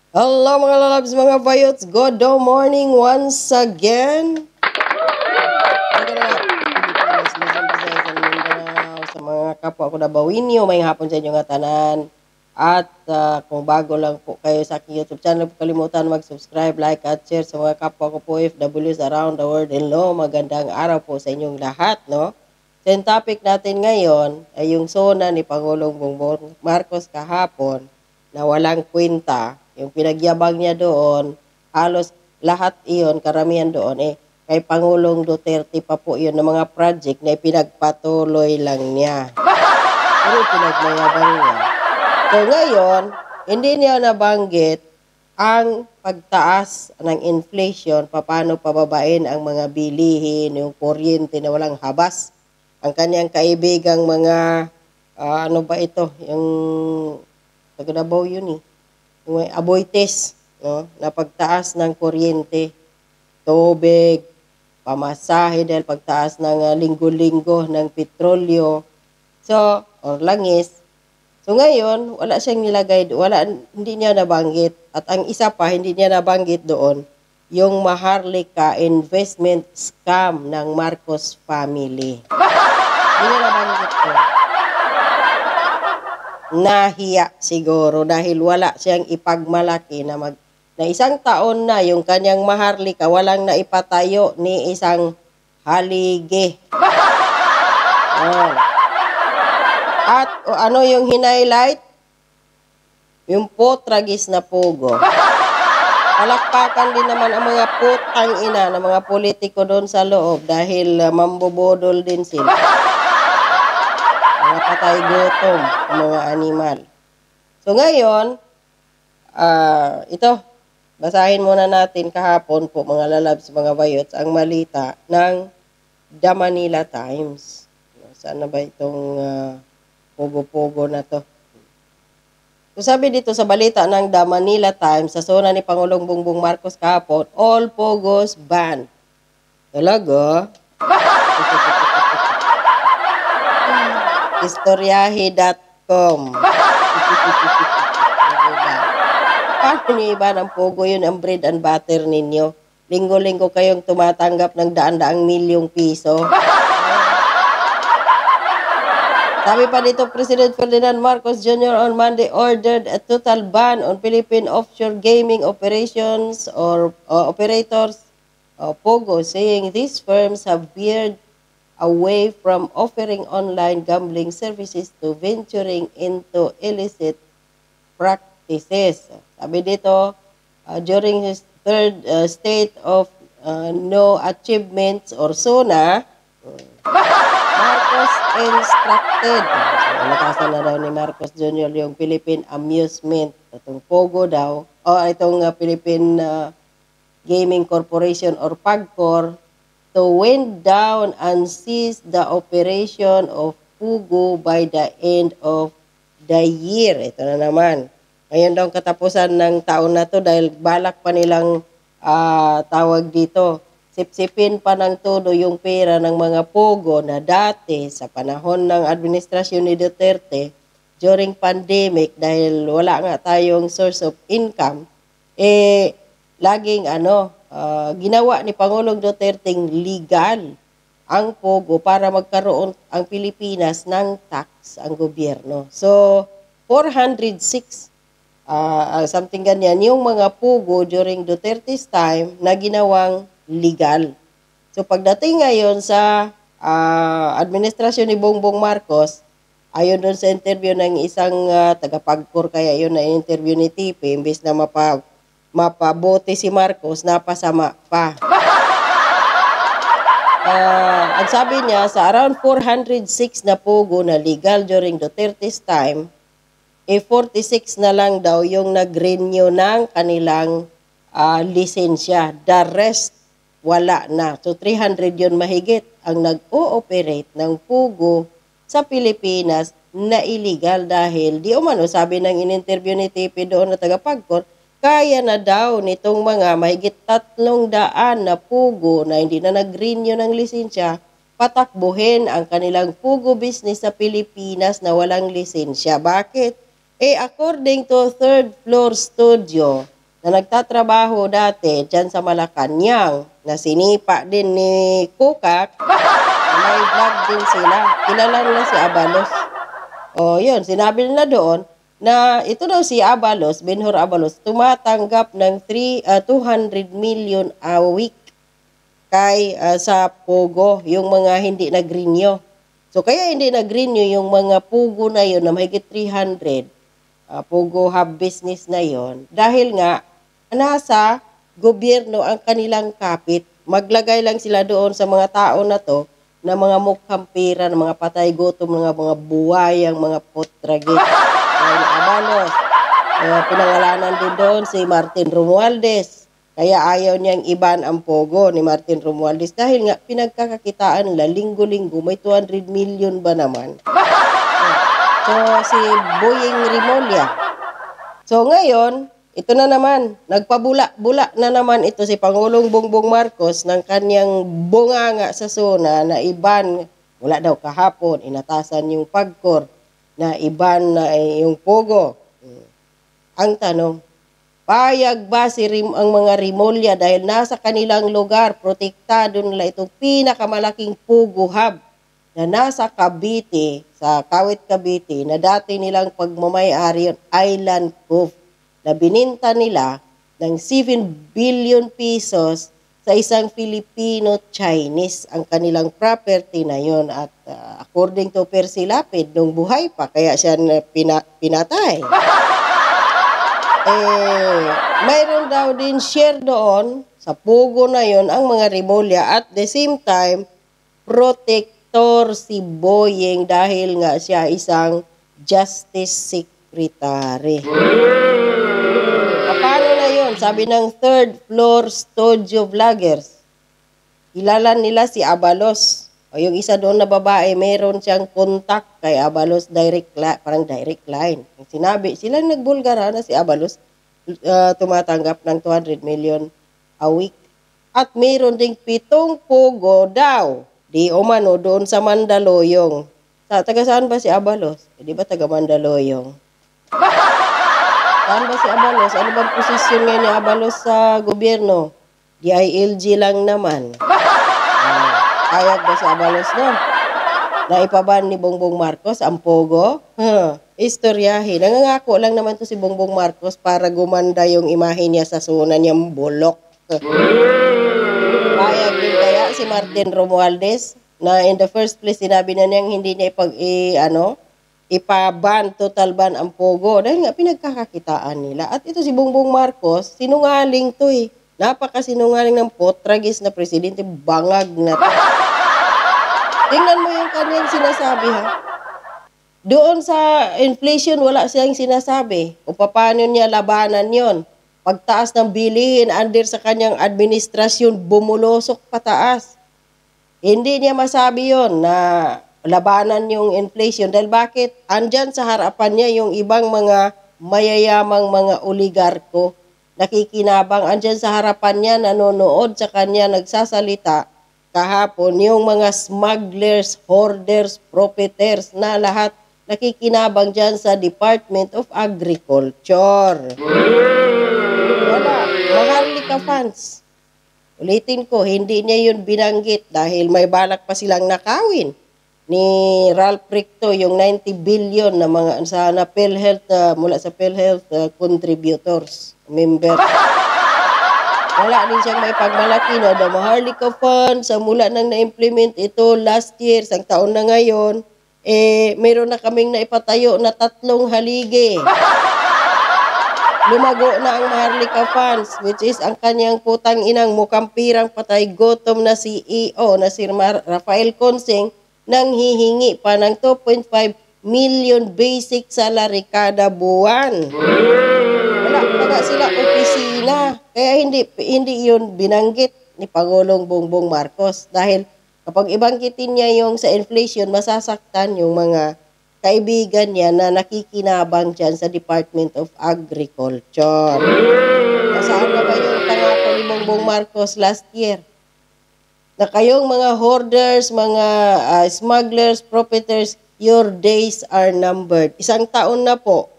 Hello mga lalabs, mga bayots. Good morning once again. Pilipinas, Luzon, Visayas, and Mindanao. Sa mga kapwa ko na bawinyo, may hapon sa inyo nga tanan. At kung bago lang po kayo sa aking YouTube channel, huwag kalimutan mag-subscribe, like, at share sa mga kapwa ko po OFWs around the world. Hello, magandang araw po sa inyong lahat, no? So, yung topic natin ngayon ay yung sona ni Pangulong Bongbong Marcos kahapon na walang kwenta. Yung pinagyabang niya doon, halos lahat iyon, karamihan doon, kay Pangulong Duterte pa po yun ng mga project na pinagpatuloy lang niya. Pero pinagmayabang niya. So ngayon, hindi niya nabanggit ang pagtaas ng inflation, paano pababain ang mga bilihin, yung kuryente na walang habas. Ang kanyang kaibigang mga, ano ba ito, yung taga Davao yun yung aboites, no? Na pagtaas ng kuryente, tubig, pamasahe dahil pagtaas ng linggo-linggo ng petrolyo, so, or langis. So ngayon, wala siyang nilagay, hindi niya nabanggit. At ang isa pa, hindi niya nabanggit doon, yung Maharlika investment scam ng Marcos family. Hindi niya nabanggit doon. Nahiya siguro dahil wala siyang ipagmalaki na isang taon na yung kanyang Maharlika walang naipatayo ni isang haligi. At ano yung hinighlight? Yung potragis na pugo. Palakpakan din naman ang mga putang ina ng mga politiko doon sa loob dahil mambobodol din sila. Mga patay gutom, mga animal. So ngayon, ito, basahin muna natin kahapon po mga lalabs, mga bayots, ang malita ng The Manila Times. Saan na ba itong pogo-pogo na to? So sabi dito sa balita ng The Manila Times, sa sona ni Pangulong Bongbong Marcos kahapon, all pogos banned. Talaga? Istoryahe.com. Paano niyo iba ng pogo yun ang bread and butter ninyo? Linggo-linggo kayong tumatanggap ng daan-daang milyong piso. Sabi pa dito, President Ferdinand Marcos Jr. on Monday ordered a total ban on Philippine offshore gaming operations or operators, POGO, saying these firms have veered away from offering online gambling services to venturing into illicit practices. Sabi dito, during his third state of no achievements or SONA, Marcos instructed. So, natasan na daw ni Marcos Jr. yung Philippine Amusement. Itong POGO daw, o itong Philippine Gaming Corporation or PAGCOR, to wind down and cease the operation of PUGO by the end of the year. Ito na naman. Ngayon daw katapusan ng taon na to dahil balak pa nilang tawag dito. Sipsipin pa ng todo yung pera ng mga PUGO na dati sa panahon ng administrasyon ni Duterte during pandemic dahil wala nga tayong source of income, laging ginawa ni Pangulong Duterte legal ang POGO para magkaroon ang Pilipinas ng tax ang gobyerno. So, 406, something ganyan, yung mga POGO during Duterte's time na ginawang legal. So, pagdating ngayon sa administrasyon ni Bongbong Marcos, ayon doon sa interview ng isang tagapagpur, kaya yun na interview ni TP, imbes na mapabote si Marcos, napasama pa. Ang sabi niya, sa around 406 na POGO na legal during Duterte's time, 46 na lang daw yung nag-renew ng kanilang lisensya. The rest, wala na. So 300 yun mahigit ang nag-ooperate ng POGO sa Pilipinas na illegal dahil di umano, sabi ng in-interview ni TP doon na tagapagkor, kaya na daw nitong mga mahigit 300 na POGO na hindi na nag-renew ng lisensya, patakbuhin ang kanilang POGO business sa Pilipinas na walang lisensya. Bakit? According to Third Floor Studio, na nagtatrabaho dati dyan sa Malacanang na sinipa din ni Kukak, may vlog din sila. Kilala nila si Abalos. O yun, sinabi nila doon na ito daw si Abalos, Benhur Abalos, tumatanggap ng 200 million a week kay sa Pogo, yung mga hindi nag-renew. So kaya hindi nag-renew yung mga Pogo na yun na mahigit 300, Pogo hub business na yon dahil nga nasa gobyerno ang kanilang kapit. Maglagay lang sila doon sa mga tao na to na mga mukhang pera, na mga patay gutom, mga buwayang, mga potragit. Dahil Abalos, pinangalanan din doon si Martin Romualdez. Kaya ayaw niyang iban ang Pogo ni Martin Romualdez dahil nga pinagkakakitaan nila linggo-linggo may 200 million ba naman. So si Boying Rimulya. So ngayon, ito na naman, nagpabula-bula na naman ito si Pangulong Bongbong Marcos ng kanyang bunganga sa SONA na iban, wala daw kahapon, inatasan yung PAGCOR na iban na yung Pogo. Ang tanong, payag ba ang mga Rimulya dahil nasa kanilang lugar, protektado nila itong pinakamalaking Pogo hub na nasa Cavite, sa Kawit Cavite, na dati nilang pagmamayari yung Island Cove na bininta nila ng 7 billion pesos sa isang Filipino-Chinese ang kanilang property na yon at according to Percy Lapid, nung buhay pa, kaya siya pinatay. Mayroon daw din share doon sa Pogo na yon ang mga Rimulya at the same time, protector si Boying dahil nga siya isang justice secretary. Paano na yun? Sabi ng third floor studio vloggers, kilala nila si Abalos. O yung isa doon na babae, meron siyang contact kay Abalos, parang direct line. Sinabi, sila nagbulgara na si Abalos tumatanggap ng 200 million a week. At meron ding 7 Pogo daw, di umano doon sa Mandaluyong. Taga saan ba si Abalos? Di ba taga Mandaluyong? Saan ba si Abalos? Ano bang posisyon ngayon ni Abalos sa gobyerno? DILG lang naman. Kayag ba si Abalos na? Naipaban ni Bongbong Marcos ang Pogo? Istoryahin. Nangangako lang naman to si Bongbong Marcos para gumanda yung imahe niya sa SONA niyang bulok. Kayag din kaya si Martin Romualdez na in the first place sinabi na niyang hindi niya ipa-ban, total ban ang Pogo dahil nga pinagkakakitaan nila. At ito si Bongbong Marcos, sinungaling to eh. Napakasinungaling ng potragis na presidente, bangag na to. Tingnan mo yung kanyang sinasabi ha. Doon sa inflation, wala siyang sinasabi kung paano niya labanan yon. Pagtaas ng bilihin, under sa kanyang administrasyon, bumulosok pataas. Hindi niya masabi yon na labanan yung inflation. Dahil bakit? Andyan sa harapan niya yung ibang mga mayayamang mga oligarko. Nakikinabang. Andyan sa harapan niya, nanonood sa kanya, nagsasalita. Kahapon, yung mga smugglers, hoarders, profiteers na lahat nakikinabang dyan sa Department of Agriculture. Wala. Maharlika fans. Ulitin ko, hindi niya yun binanggit dahil may balak pa silang nakawin ni Ralph Ricto yung 90 billion na mga na PhilHealth mula sa PhilHealth contributors, member. Wala din siyang may pagmalaki na the Maharlika Fund sa mula nang na-implement ito last year, sang taon na ngayon, meron na kaming naipatayo na 3 haligi. Lumago na ang Maharlika Funds, which is ang kanyang putang inang mukhang pirang patay gutom na CEO na si Rafael Consing nang hihingi pa ng 2.5 million basic salary kada buwan. Wala pa nga sila opisina. Kaya hindi yun binanggit ni Pangulong Bongbong Marcos. Dahil kapag ibanggitin niya yung sa inflation, masasaktan yung mga kaibigan niya na nakikinabang dyan sa Department of Agriculture. Nasaan na ba yung pangako ni Bongbong Marcos last year? Na kayong mga hoarders, mga smugglers, profiteers, your days are numbered. 1 taon na po.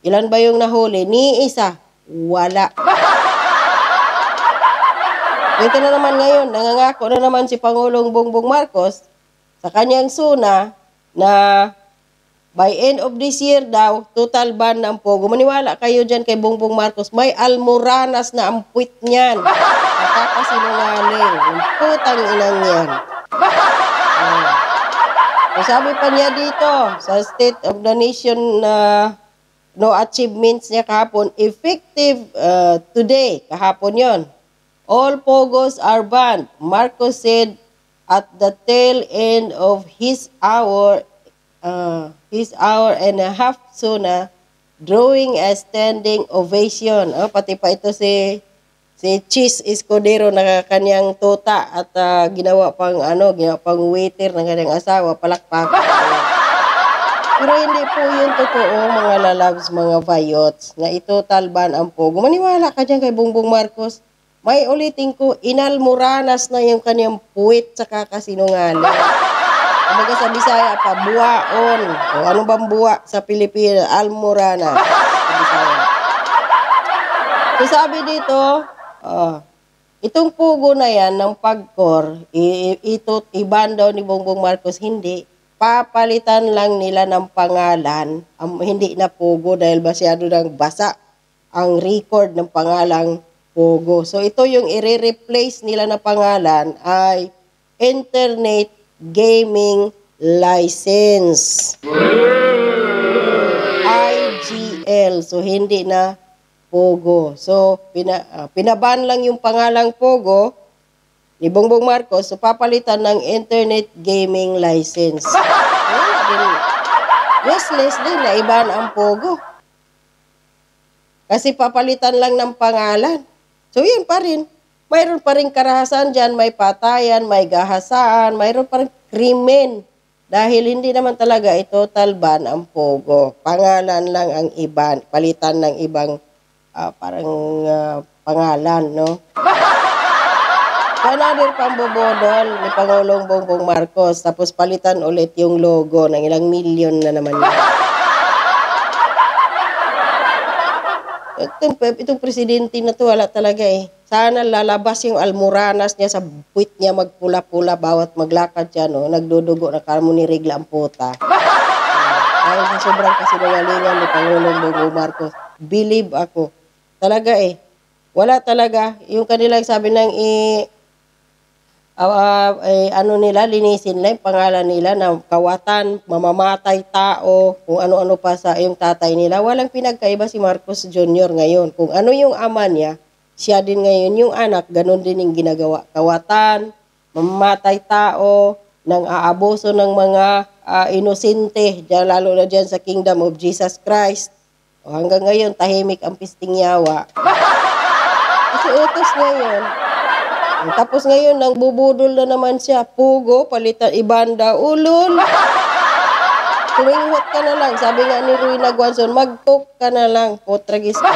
Ilan ba yung nahuli? Ni isa. Wala. Ito na naman ngayon, nangangako na naman si Pangulong Bongbong Marcos sa kanyang SUNA na by end of this year daw, total ban ng Pogo. Maniwala kayo dyan kay Bongbong Marcos, may almoranas na ang puwit niyan. Nakakasinungaling. Yung putang inang yan. So sabi pa niya dito, sa State of the Nation na no achievements niya kahapon, effective today, kahapon yon. All Pogos are banned. Marcos said at the tail end of his hour and a half SUNA, drawing a standing ovation. Pati pa ito si Chis Escudero na kanyang tuta at ginawa pang waiter ng kanyang asawa, palakpak. Pero hindi po yun totoo, mga lalabs, mga vayots, na itotal ban ang Pogo. Maniwala ka dyan kay Bongbong Marcos. May ulitin ko, inalmoranas na yung kanyang puwit sa kakasinungaling. Kumbaga sa Bisaya pa, buwaon. O ano bang buwa sa Pilipinas? Almoranas. Sa Bisaya. So sabi dito, itong Pogo na yan ng pagkor, iban daw ni Bongbong Marcos, hindi. Papalitan lang nila ng pangalan, hindi na Pogo dahil masyado ng basa ang record ng pangalang Pogo. So ito yung i-replace nila na pangalan ay Internet Gaming License. IGL. So hindi na Pogo. So pinaban lang yung pangalang Pogo ni Bongbong Marcos, so papalitan ng Internet Gaming License. Wala din. Useless din na iban ang Pogo. Kasi papalitan lang ng pangalan. So yun pa rin. Mayroon pa rin karahasan dyan, may patayan, may gahasaan, mayroon pa rin krimen. Dahil hindi naman talaga total ban ang Pogo. Pangalan lang ang iban, palitan ng ibang pangalan, no? Another pambobodol ni Pangulong Bongbong Marcos, tapos palitan ulit yung logo ng ilang milyon na naman yun. Itong presidente na to, wala talaga eh. Sana lalabas yung almoranas niya sa puwit niya, magpula-pula bawat maglakad siya, no? Nagdudugo na kamo ni Regla ang puta. Dahil sa sobrang kasinungalingan ni Pangulong Bongbong Marcos, believe ako. Talaga eh. Wala talaga. Yung kanilang sabi ng linisin lang pangalan nila na kawatan, mamamatay tao, kung ano-ano pa sa yung tatay nila. Walang pinagkaiba si Marcos Jr. ngayon. Kung ano yung ama niya, siya din ngayon yung anak, ganun din yung ginagawa. Kawatan, mamamatay tao, nang aabuso ng mga inosente, dyan, lalo na dyan sa Kingdom of Jesus Christ. O hanggang ngayon, tahimik ang pisting yawa. Kasi utos ngayon. Tapos ngayon, nang bubudol na naman siya, Pogo, palitan, ibanda, ulol. Tuminghot ka na lang. Sabi nga ni Ruy Naguanson, mag-cook ka na lang, potragis ka.